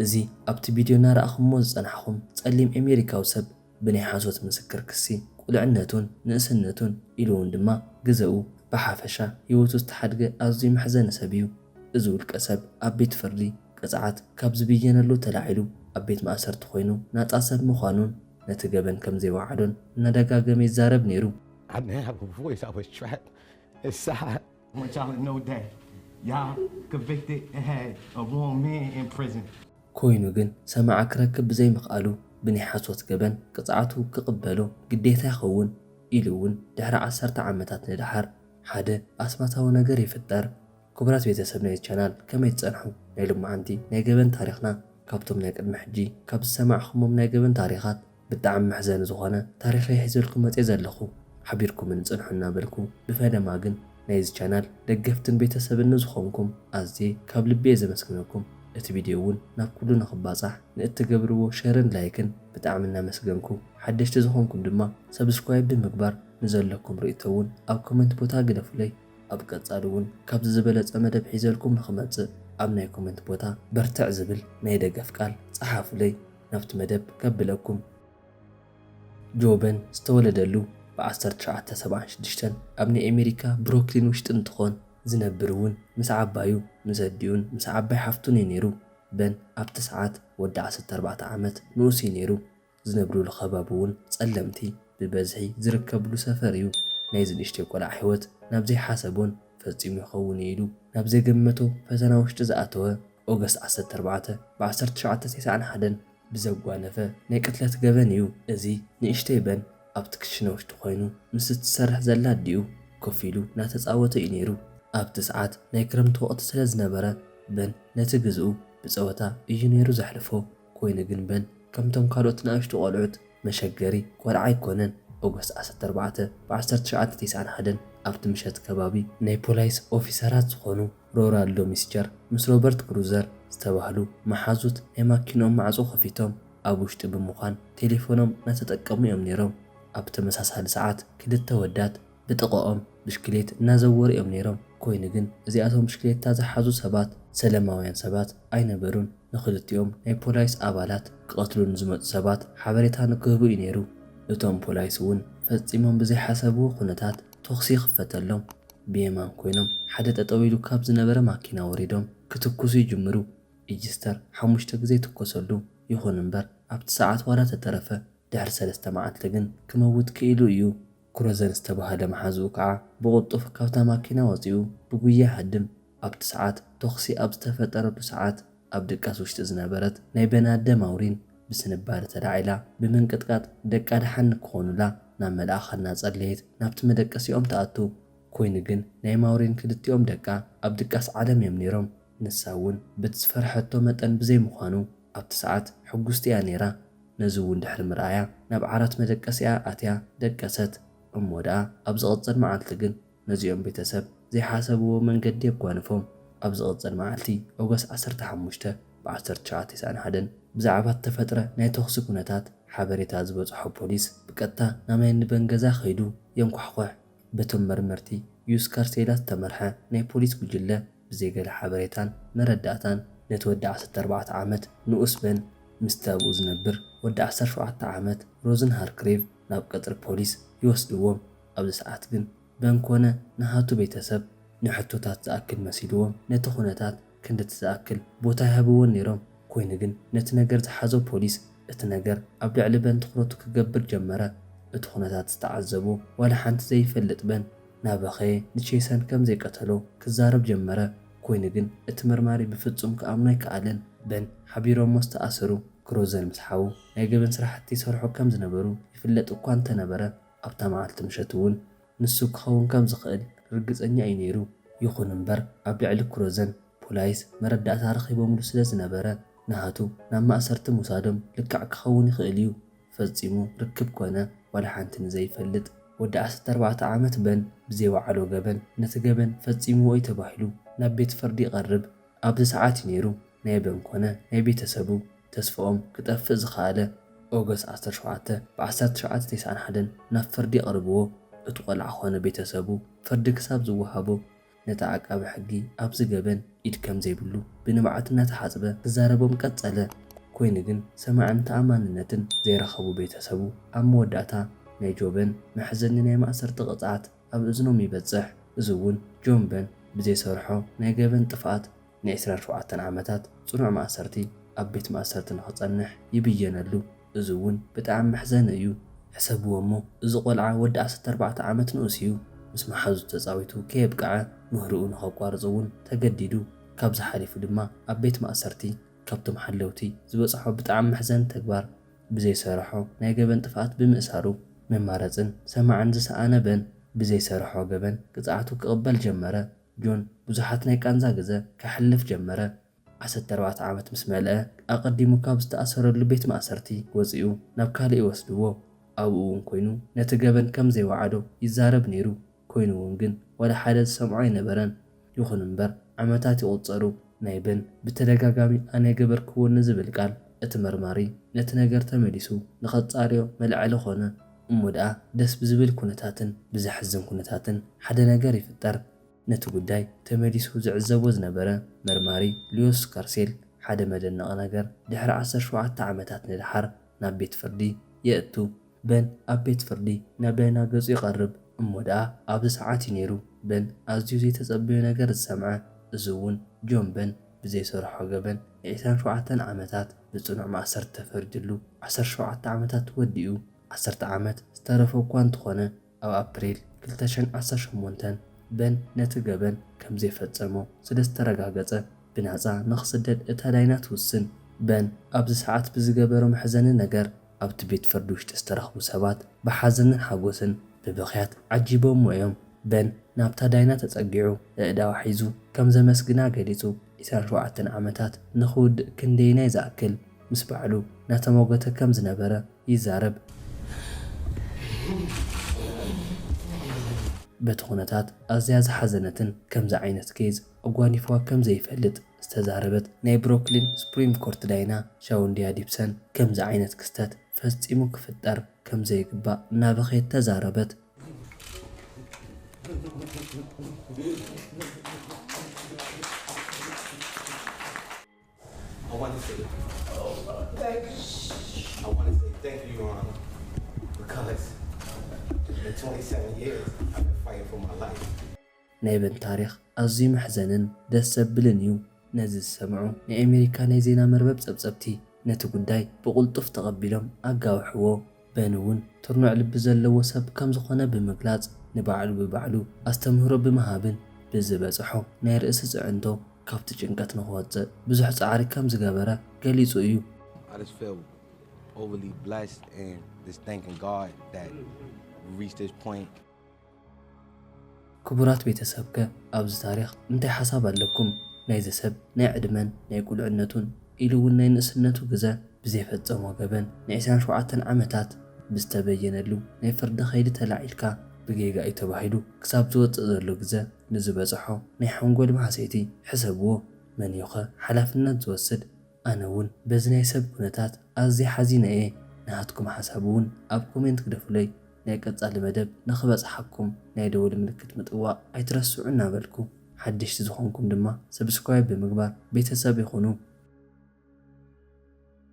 እዚ ኣብቲ ቪድዮና ረኣኹሞ ዝጸናሕኹም ጸሊም ኣሜሪካዊ ሰብ ብናይ ሓሶት ምስክር ክሲ ቁልዕነቱን ንእስነቱን ኢሉ እውን ድማ ግዘኡ ብሓፈሻ ህይወቱ ዝተሓድገ ኣዝዩ መሕዘኒ ሰብ እዩ። እዚ ውልቀ ሰብ ኣብ ቤት ፍርዲ ቅፅዓት ካብ ዝብየነሉ ተላዒሉ ኣብ ቤት ማእሰርቲ ኮይኑ ናፃ ሰብ ምዃኑን ነቲ ገበን ከም ዘይወዓዶን እናደጋገመ ይዛረብ ነይሩ። ኮይኑ ግን ሰማዓ ክረክብ ብዘይምኽኣሉ ብናይ ሓሶት ገበን ቅፅዓቱ ክቕበሎ ግዴታ ይኸውን ኢሉ እውን ድሕሪ 10 ዓመታት ንድሓር ሓደ ኣስማታዊ ነገር ይፍጠር። ክቡራት ቤተሰብ ናይ ቻናል ከመይ ትጸንሑ? ናይ ሎማዓንቲ ናይ ገበን ታሪኽና ካብቶም ናይ ቅድሚ ሕጂ ካብ ዝሰማዕኹሞም ናይ ገበን ታሪኻት ብጣዕሚ መሕዘኒ ዝኾነ ታሪኸይ ሒዘልኩም መፅእ ዘለኹ ሓቢርኩም ንጽንሑ እናበልኩ ብፈለማ ግን ናይዚ ቻናል ደገፍትን ቤተሰብን ዝኾንኩም ኣዝየ ካብ ልቤ ዘመስግነኩም። እቲ ቪድዮ እውን ናብ ኩሉ ንኽባጻሕ ንእትገብርዎ ሸርን ላይክን ብጣዕሚ እናመስገንኩ ሓደሽቲ ዝኾንኩም ድማ ሰብስክራይብ ብምግባር ንዘለኩም ርእቶ እውን ኣብ ኮመንት ቦታ ግደፉለይ። ኣብ ቀጻሊ እውን ካብ ዝበለጸ መደብ ሒዘልኩም ንኽመጽእ ኣብ ናይ ኮመንት ቦታ በርትዕ ዝብል ናይ ደገፍ ቃል ጸሓፉለይ ናብቲ መደብ ከብለኩም። ጆበን ዝተወለደሉ ብ1976 ኣብ ናይ ኣሜሪካ ብሮክሊን ውሽጢ እንትኾን ዝነብር እውን ምስ ዓባዩ ምስ ኣዲኡን ምስ ዓባይ ሓፍቱን እዩ ነይሩ። በን ኣብቲ ሰዓት ወዲ 14 ዓመት ንኡስ እዩ ነይሩ። ዝነብሩሉ ከባቢ እውን ጸለምቲ ብበዝሒ ዝርከብሉ ሰፈር እዩ። ናይዚ ንእሽተይ ቆልዓ ሕይወት ናብ ዘይሓሰቦን ፈጺሙ ይኸውን ኢሉ ናብ ዘይገመቶ ፈተና ውሽጢ ዝኣተወ ኦገስት 14 ብ1991 ብዘጓነፈ ናይ ቅትለት ገበን እዩ። እዚ ንእሽተይ በን ኣብቲ ክሽነ ውሽጢ ኮይኑ ምስ እትሰርሕ ዘላ ኣዲኡ ኮፍ ኢሉ እናተፃወተ እዩ ነይሩ። ኣብቲ ሰዓት ናይ ክረምቲ ወቕቲ ስለ ዝነበረ በን ነቲ ግዝኡ ብፀወታ እዩ ነይሩ ዘሕልፎ። ኮይኑ ግን በን ከምቶም ካልኦት ንኣሽቱ ቆልዑት መሸገሪ ቆልዓ ኣይኮነን። ኦገስት 14 ብ1991 ኣብቲ ምሸት ከባቢ ናይ ፖላይስ ኦፊሰራት ዝኾኑ ሮናልዶ ሚስቸር ምስ ሮበርት ክሩዘር ዝተባህሉ መሓዙት ናይ ማኪኖም ማዕጾ ከፊቶም ኣብ ውሽጢ ብምዃን ቴሌፎኖም እናተጠቀሙ እዮም ነይሮም። ኣብ ተመሳሳሊ ሰዓት ክልተ ወዳት ብጥቕኦም ብሽክሌት እናዘወሩ እዮም ነይሮም። ኮይኑ ግን እዚኣቶም ብሽክሌታ ዝሓዙ ሰባት ሰላማውያን ሰባት ኣይነበሩን። ንኽልቲኦም ናይ ፖላይስ ኣባላት ክቐትሉን ዝመፁ ሰባት ሓበሬታ ንክህቡ እዩ ነይሩ። እቶም ፖላይስ እውን ፈጺሞም ብዘይሓሰብዎ ኩነታት ተኽሲ ይኽፈተሎም። ብየማን ኮይኖም ሓደ ጠጠው ኢሉ ካብ ዝነበረ ማኪና ወሪዶም ክትኩሱ ይጅምሩ። ኢጅስተር 5 ግዜ ትኮሰሉ። ይኹን እምበር ኣብቲ ሰዓት ዋላ ተተረፈ። ድሕሪ 3 መዓልቲ ግን ክመውት ክኢሉ እዩ። ክሮዘን ዝተባህለ መሓዝኡ ከዓ ብቕልጡፍ ካብታ ማኪና ወፂኡ ብጉያ ሃድም። ኣብቲ ሰዓት ተኽሲ ኣብ ዝተፈጠረሉ ሰዓት ኣብ ድቃስ ውሽጢ ዝነበረት ናይ በናደ ማውሪን ብስንባር ተዳዒላ ብምንቅጥቃጥ ደቃ ድሓን ክኾኑላ ናብ መልኣኻና ጸለየት ናብቲ መደቀሲኦም ተኣቱ። ኮይኑ ግን ናይ ማውሪን ክልቲኦም ደቃ ኣብ ድቃስ ዓለም እዮም ነይሮም። ንሳ እውን በቲ ዝፈርሐቶ መጠን ብዘይምዃኑ ኣብቲ ሰዓት ሕጉስቲ እያ ነይራ። ነዚ እውን ድሕሪ ምርኣያ ናብ ዓራት መደቀሲያ ኣትያ ደቀሰት። እሞ ደኣ ኣብ ዝቕፅል መዓልቲ ግን ነዚኦም ቤተሰብ ዘይሓሰብዎ መንገዲ የጓንፎም። ኣብ ዝቕፅል መዓልቲ ኦገስት 15 ብ1991 ብዛዕባ ተፈጥረ ናይ ተኽሲ ኩነታት ሓበሬታ ዝበፅሖ ፖሊስ ብቀጥታ ናብ ናይ ንበን ገዛ ኸይዱ የንኳሕኳሕ። በቶም መርመርቲ ዩስካርሴላ ዝተመርሐ ናይ ፖሊስ ጉጅለ ብዘይገለ ሓበሬታን መረዳእታን ነቲ ወዲ 14 ዓመት ንኡስ በን ምስቲ ኣብኡ ዝነብር ወዲ 17 ዓመት ሮዝን ሃርክሬቭ ናብ ቀጥሪ ፖሊስ ይወስድዎም። ኣብዚ ሰዓት ግን በን ኮነ ንሃቱ ቤተሰብ ንሕቶታት ዝኣክል መሲልዎም ነቲ ኩነታት ክንደቲ ዝኣክል ቦታ ይሃብዎን ነይሮም። ኮይኑ ግን ነቲ ነገር ዝሓዞ ፖሊስ እቲ ነገር ኣብ ልዕሊ በን ትኩረቱ ክገብር ጀመረ። እቲ ኩነታት ዝተዓዘቦ ዋላ ሓንቲ ዘይፈልጥ በን ናበኸየ ንቼሰን ከም ዘይቀተሎ ክዛረብ ጀመረ። ኮይኑ ግን እቲ መርማሪ ብፍጹም ክኣምኖ ኣይከኣለን። በን ሓቢሮሞ ዝተኣሰሩ ክሮዘን ምስ ሓዉ ናይ ገበን ስራሕቲ ይሰርሑ ከም ዝነበሩ ይፍለጥ እኳ እንተነበረ ኣብታ መዓልቲ ምሸት እውን ንሱ ክኸውን ከም ዝኽእል ርግፀኛ እዩ ነይሩ። ይኹን እምበር ኣብ ልዕሊ ክሮዘን ፖላይስ መረዳእታ ረኺቦምሉ ስለ ዝነበረ ንሃቱ ናብ ማእሰርቲ ምውሳዶም ልክዕ ክኸውን ይኽእል እዩ። ፈጺሙ ርክብ ኮነ ዋላ ሓንቲ ንዘይፈልጥ ወዲ 14 ዓመት በን ብዘይወዓሎ ገበን ነቲ ገበን ፈጺምዎ እዩ ተባሂሉ ናብ ቤት ፍርዲ ይቐርብ። ኣብዚ ሰዓት እዩ ነይሩ ናይ በን ኮነ ናይ ቤተሰቡ ተስፍኦም ክጠፍእ ዝኸኣለ። ኦገስት 17 ብ1991 ናብ ፍርዲ ቀርብዎ። እቲ ቆልዓ ኾነ ቤተሰቡ ፍርዲ ክሳብ ዝወሃቦ ነቲ ዓቃቢ ሕጊ ኣብዚ ገበን ኢድ ከም ዘይብሉ ብንብዓት እናተሓጽበ ክዛረቦም ቀጸለ። ኮይኑ ግን ሰማዕን ተኣማንነትን ዘይረኸቡ ቤተሰቡ ኣብ መወዳእታ ናይ ጆበን መሕዘኒ ናይ ማእሰርቲ ቅፅዓት ኣብ እዝኖም ይበጽሕ። እዚ እውን ጆን በን ብዘይሰርሖ ናይ ገበን ጥፍኣት ን27 ዓመታት ጽኑዕ ማእሰርቲ ኣብ ቤት ማእሰርቲ ንኽጸንሕ ይብየነሉ። እዚ እውን ብጣዕሚ መሕዘኒ እዩ። ሕሰብዎ እሞ እዚ ቆልዓ ወዲ 14 ዓመት ንኡስ እዩ። ምስ መሓዙ ተፃዊቱ ከየብቅዐ ምህርኡ ንኸቋርፅ እውን ተገዲዱ። ካብዚ ሓሊፉ ድማ ኣብ ቤት ማእሰርቲ ካብቶም ሓለውቲ ዝበፅሖ ብጣዕሚ መሕዘኒ ተግባር ብዘይሰርሖ ናይ ገበን ጥፍኣት ብምእሳሩ መማረፅን ሰማዕን ዝሰኣነ በን ብዘይሰርሖ ገበን ቅፅዓቱ ክቕበል ጀመረ። ጆን ብዙሓት ናይ ቃንዛ ግዜ ከሕልፍ ጀመረ። 14 ዓመት ምስ መልአ ኣቐዲሙ ካብ ዝተኣሰረሉ ቤት ማእሰርቲ ወፂኡ ናብ ካልእ ይወስድዎ። ኣብኡ እውን ኮይኑ ነቲ ገበን ከም ዘይወዓዶ ይዛረብ ነይሩ። ኮይኑ እውን ግን ወላ ሓደ ዝሰምዖ ኣይነበረን። ይኹን እምበር ዓመታት ይቑፀሩ። ናይ በን ብተደጋጋሚ ኣነ ገበርክዎ ንዝብል ቃል እቲ መርማሪ ነቲ ነገር ተመሊሱ ንኸጻርዮ መልዕሊ ኾነ። እሞ ደኣ ደስ ብዝብል ኩነታትን ብዘሕዝን ኩነታትን ሓደ ነገር ይፍጠር። ነቲ ጉዳይ ተመሊሱ ዝዕዘቦ ዝነበረ መርማሪ ሊዮስ ካርሴል ሓደ መደነቕ ነገር ድሕሪ 17 ዓመታት ንድሓር ናብ ቤት ፍርዲ የእቱ። በን ኣብ ቤት ፍርዲ ናብ ዳይና ገጹ ይቐርብ። እሞ ደኣ ኣብዚ ሰዓት እዩ ነይሩ በን ኣዝዩ ዘይተጸበዮ ነገር ዝሰምዐ። እዚ እውን ጆን በን ብዘይሰርሖ ገበን ን27 ዓመታት ብጽኑዕ ማእሰርቲ ተፈሪድሉ 17 ዓመታት ወዲኡ 10 ዓመት ዝተረፈ እኳ እንተኾነ ኣብ ኣፕሪል 2018 በን ነቲ ገበን ከም ዘይፈጸሞ ስለ ዝተረጋገጸ ብናፃ ንኽስደድ እታ ዳይና ትውስን። በን ኣብዚ ሰዓት ብዝገበሮ መሕዘኒ ነገር ኣብቲ ቤት ፍርዲ ውሽጢ ዝተረኽቡ ሰባት ብሓዘንን ሓጎስን ብብኽያት ዓጂቦም እዮም። በን ናብታ ዳይና ተጸጊዑ ኣእዳው ሒዙ ከም ዘመስግና ገሊጹ 27 ዓመታት ንኽውድእ ክንደይናይ ዝኣክል ምስ ባዕሉ ናተመጎተ ከም ዝነበረ ይዛረብ። በቲ ኩነታት ኣዝያ ዝሓዘነትን ከምዚ ዓይነት ኬዝ ኣጓኒፍዋ ከም ዘይፈልጥ ዝተዛረበት ናይ ብሮክሊን ሱፕሪም ኮርት ዳይና ሻውንዲያ ዲፕሰን ከምዚ ዓይነት ክስተት ፈጺሙ ክፍጠር ከም ዘይግባእ እናበኸየት ተዛረበት። ናይ በን ታሪኽ ኣዝዩ መሕዘንን ደስ ዘብልን እዩ። ነዚ ዝሰምዑ ናይ ኣሜሪካ ናይ ዜና መርበብ ጸብጸብቲ ነቲ ጉዳይ ብቕልጡፍ ተቐቢሎም ኣጋውሕዎ። በን እውን ትርኑዕ ልቢ ዘለዎ ሰብ ከም ዝኾነ ብምግላጽ ንባዕሉ ብባዕሉ ኣስተምህሮ ብምሃብን ብዝበጽሖ ናይ ርእሲ ጽዕንቶ ካብቲ ጭንቀት ንኽወፅእ ብዙሕ ጻዕሪ ከም ዝገበረ ገሊጹ እዩ። ክቡራት ቤተሰብከ ኣብዚ ታሪኽ እንታይ ሓሳብ ኣለኩም? ናይዚ ሰብ ናይ ዕድመን ናይ ቁልዕነቱን ኢሉ እውን ናይ ንእስነቱ ግዜ ብዘይፈጸሞ ገበን ን27 ዓመታት ብዝተበየነሉ ናይ ፍርዲ ኸይዲ ተላዒልካ ብጌጋ እዩ ተባሂሉ ክሳብ ዝወፅእ ዘሎ ግዜ ንዝበጽሖ ናይ ሓንጎል ማሕሰይቲ ሕሰብዎ። መን እዩ ኸ ሓላፍነት ዝወስድ? ኣነ እውን በዚ ናይ ሰብ ኩነታት ኣዝየ ሓዚነ እየ። ንሃትኩም ሓሳብ እውን ኣብ ኮሜንት ክደፍለይ። ናይ ቀጻሊ መደብ ንኽበጽሓኩም ናይ ደወል ምልክት ምጥዋቕ ኣይትረስዑ እናበልኩ ሓድሽቲ ዝኾንኩም ድማ ሰብስክራይብ ብምግባር ቤተሰብ ይኹኑ።